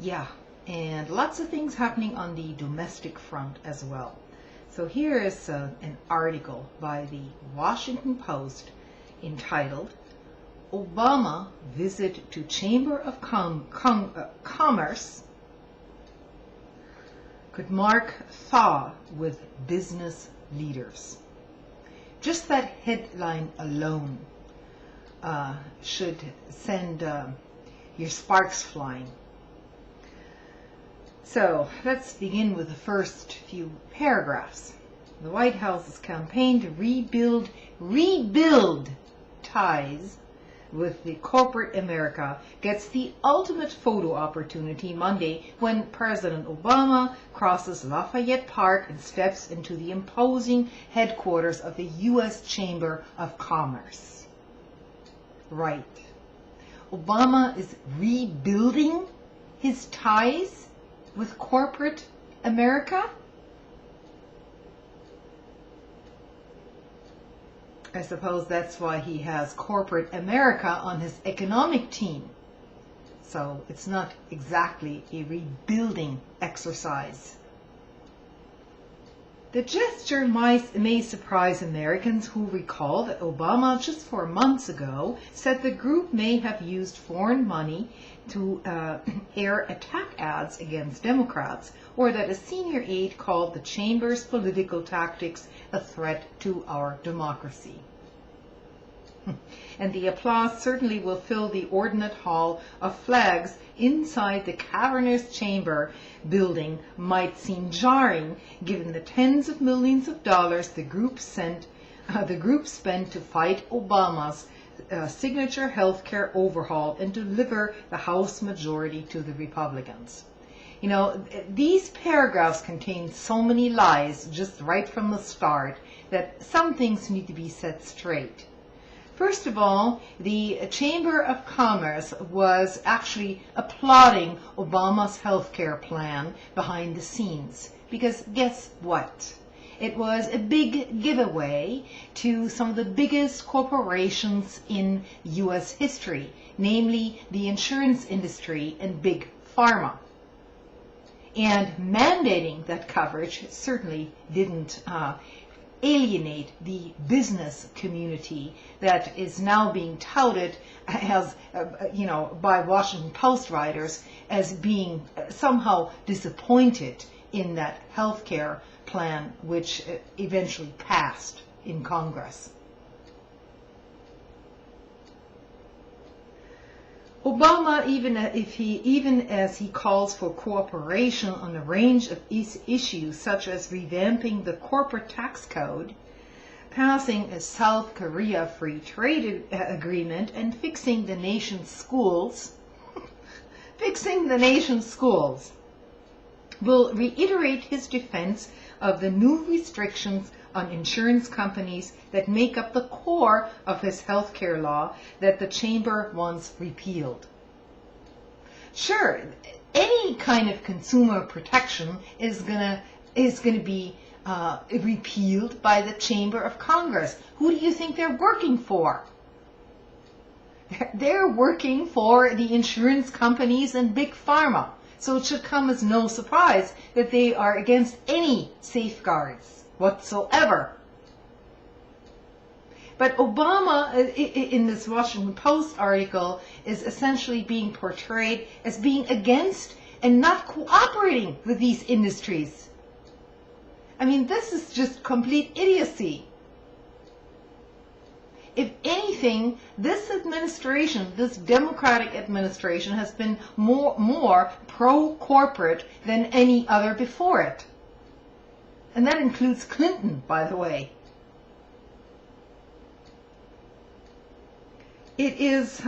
Yeah, and lots of things happening on the domestic front as well. So here is an article by the Washington Post entitled Obama Visit to Chamber of Commerce Could Mark Thaw with Business Leaders. Just that headline alone should send your sparks flying. So let's begin with the first few paragraphs. The White House's campaign to rebuild ties with the corporate America gets the ultimate photo opportunity Monday when President Obama crosses Lafayette Park and steps into the imposing headquarters of the U.S. Chamber of Commerce. Right. Obama is rebuilding his ties with corporate America? I suppose that's why he has corporate America on his economic team. So it's not exactly a rebuilding exercise. The gesture may surprise Americans who recall that Obama just 4 months ago said the group may have used foreign money to air attack ads against Democrats, or that a senior aide called the chamber's political tactics a threat to our democracy. And the applause certainly will fill the ordinate hall of flags inside the cavernous chamber building might seem jarring given the tens of millions of dollars the group spent to fight Obama's signature health care overhaul and deliver the House majority to the Republicans. You know, these paragraphs contain so many lies just right from the start that some things need to be set straight. First of all, the Chamber of Commerce was actually applauding Obama's health care plan behind the scenes. Because guess what? It was a big giveaway to some of the biggest corporations in U.S. history, namely the insurance industry and big pharma. And mandating that coverage certainly didn't alienate the business community that is now being touted as, by Washington Post writers as being somehow disappointed in that health care plan which eventually passed in Congress. Obama, even as he calls for cooperation on a range of issues such as revamping the corporate tax code, passing a South Korea free trade agreement, and fixing the nation's schools, will reiterate his defense of the new restrictions on insurance companies that make up the core of his health care law that the chamber wants repealed. Sure, any kind of consumer protection is gonna be repealed by the Chamber of Congress. Who do you think they're working for? They're working for the insurance companies and big pharma. So it should come as no surprise that they are against any safeguards whatsoever. But Obama, in this Washington Post article, is essentially being portrayed as being against and not cooperating with these industries. I mean, this is just complete idiocy. If anything, this administration, this Democratic administration, has been more pro-corporate than any other before it. And that includes Clinton, by the way. It is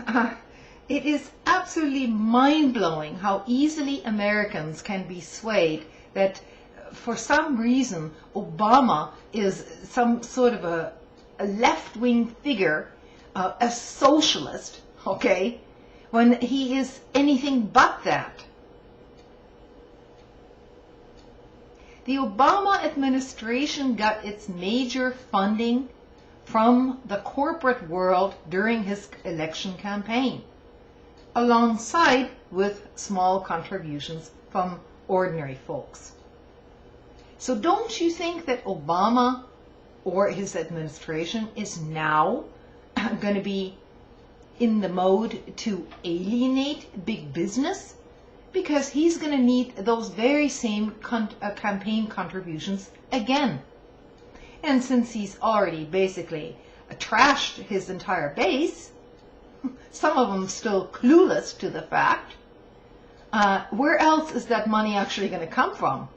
absolutely mind-blowing how easily Americans can be swayed that for some reason Obama is some sort of a left-wing figure, a socialist, okay, when he is anything but that. The Obama administration got its major funding from the corporate world during his election campaign, alongside with small contributions from ordinary folks. So don't you think that Obama or his administration is now going to be in the mode to alienate big business? Because he's going to need those very same campaign contributions again. And since he's already basically trashed his entire base, some of them still clueless to the fact, where else is that money actually going to come from?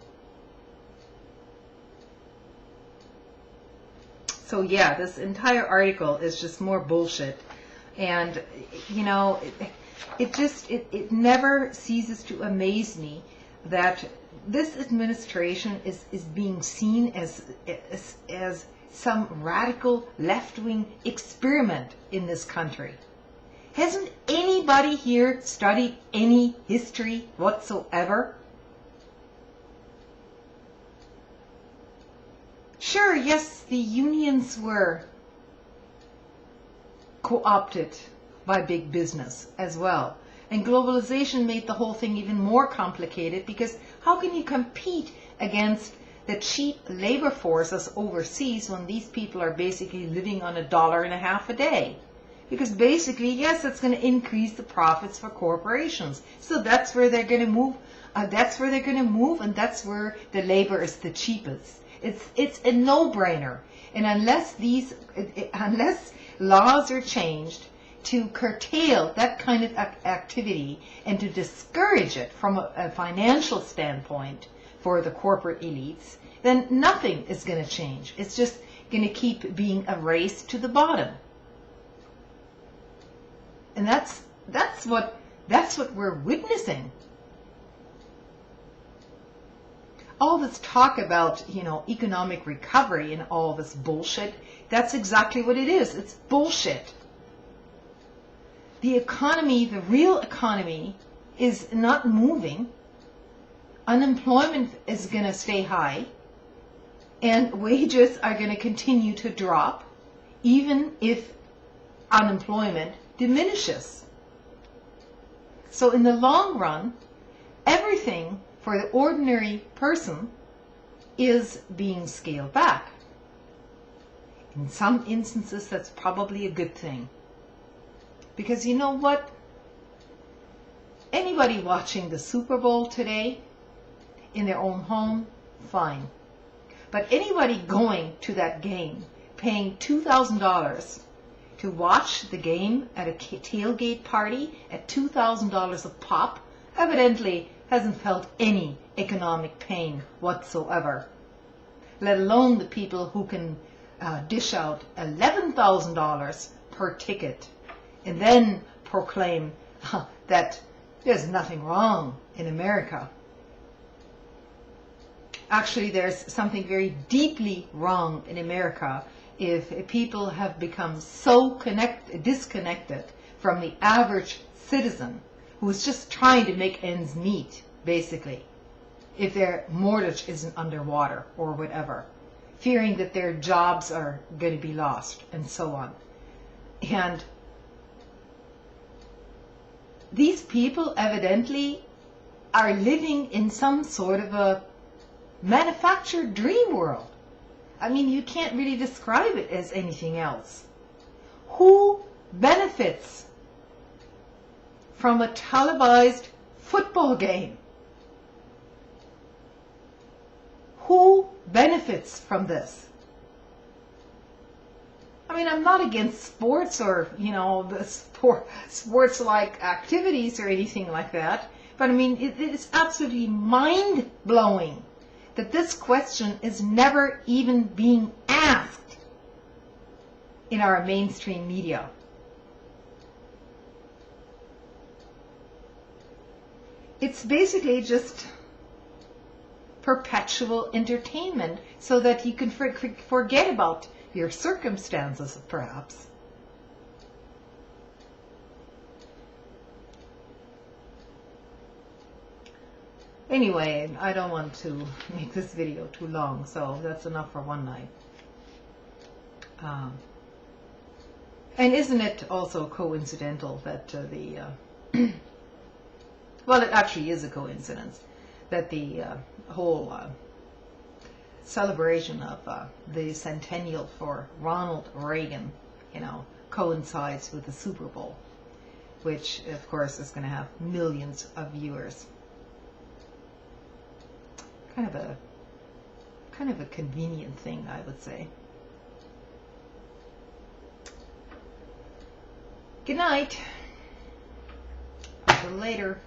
So yeah, this entire article is just more bullshit. And, you know, it never ceases to amaze me that this administration is being seen as some radical left-wing experiment in this country. Hasn't anybody here studied any history whatsoever? Sure, yes, the unions were co-opted by big business as well. And globalization made the whole thing even more complicated, because how can you compete against the cheap labor forces overseas when these people are basically living on $1.50 a day? Because basically, yes, it's going to increase the profits for corporations. So that's where they're going to move. And that's where the labor is the cheapest. It's a no-brainer. And unless laws are changed to curtail that kind of activity and to discourage it from a financial standpoint for the corporate elites, then nothing is going to change. It's just going to keep being a race to the bottom. And that's what we're witnessing. All this talk about, you know, economic recovery and all this bullshit, that's exactly what it is. It's bullshit. The economy, the real economy, is not moving. Unemployment is going to stay high, and wages are going to continue to drop, even if unemployment diminishes. So in the long run, everything for the ordinary person is being scaled back. In some instances, that's probably a good thing. Because you know what? Anybody watching the Super Bowl today in their own home, fine. But anybody going to that game, paying $2,000 to watch the game at a tailgate party at $2,000 a pop, evidently hasn't felt any economic pain whatsoever. Let alone the people who can dish out $11,000 per ticket and then proclaim that there's nothing wrong in America. Actually, there's something very deeply wrong in America if people have become so disconnected from the average citizen who's just trying to make ends meet, basically, if their mortgage isn't underwater or whatever, fearing that their jobs are going to be lost and so on. And these people evidently are living in some sort of a manufactured dream world. I mean, you can't really describe it as anything else. Who benefits from a televised football game? Who benefits from this? I mean, I'm not against sports or, you know, the sports-like activities or anything like that, but I mean, it is absolutely mind-blowing that this question is never even being asked in our mainstream media. It's basically just perpetual entertainment so that you can forget about your circumstances, perhaps. Anyway, I don't want to make this video too long, so that's enough for one night. And isn't it also coincidental that Well, it actually is a coincidence that the whole celebration of the centennial for Ronald Reagan, coincides with the Super Bowl, which of course is going to have millions of viewers. Kind of a convenient thing, I would say. Good night. Until later.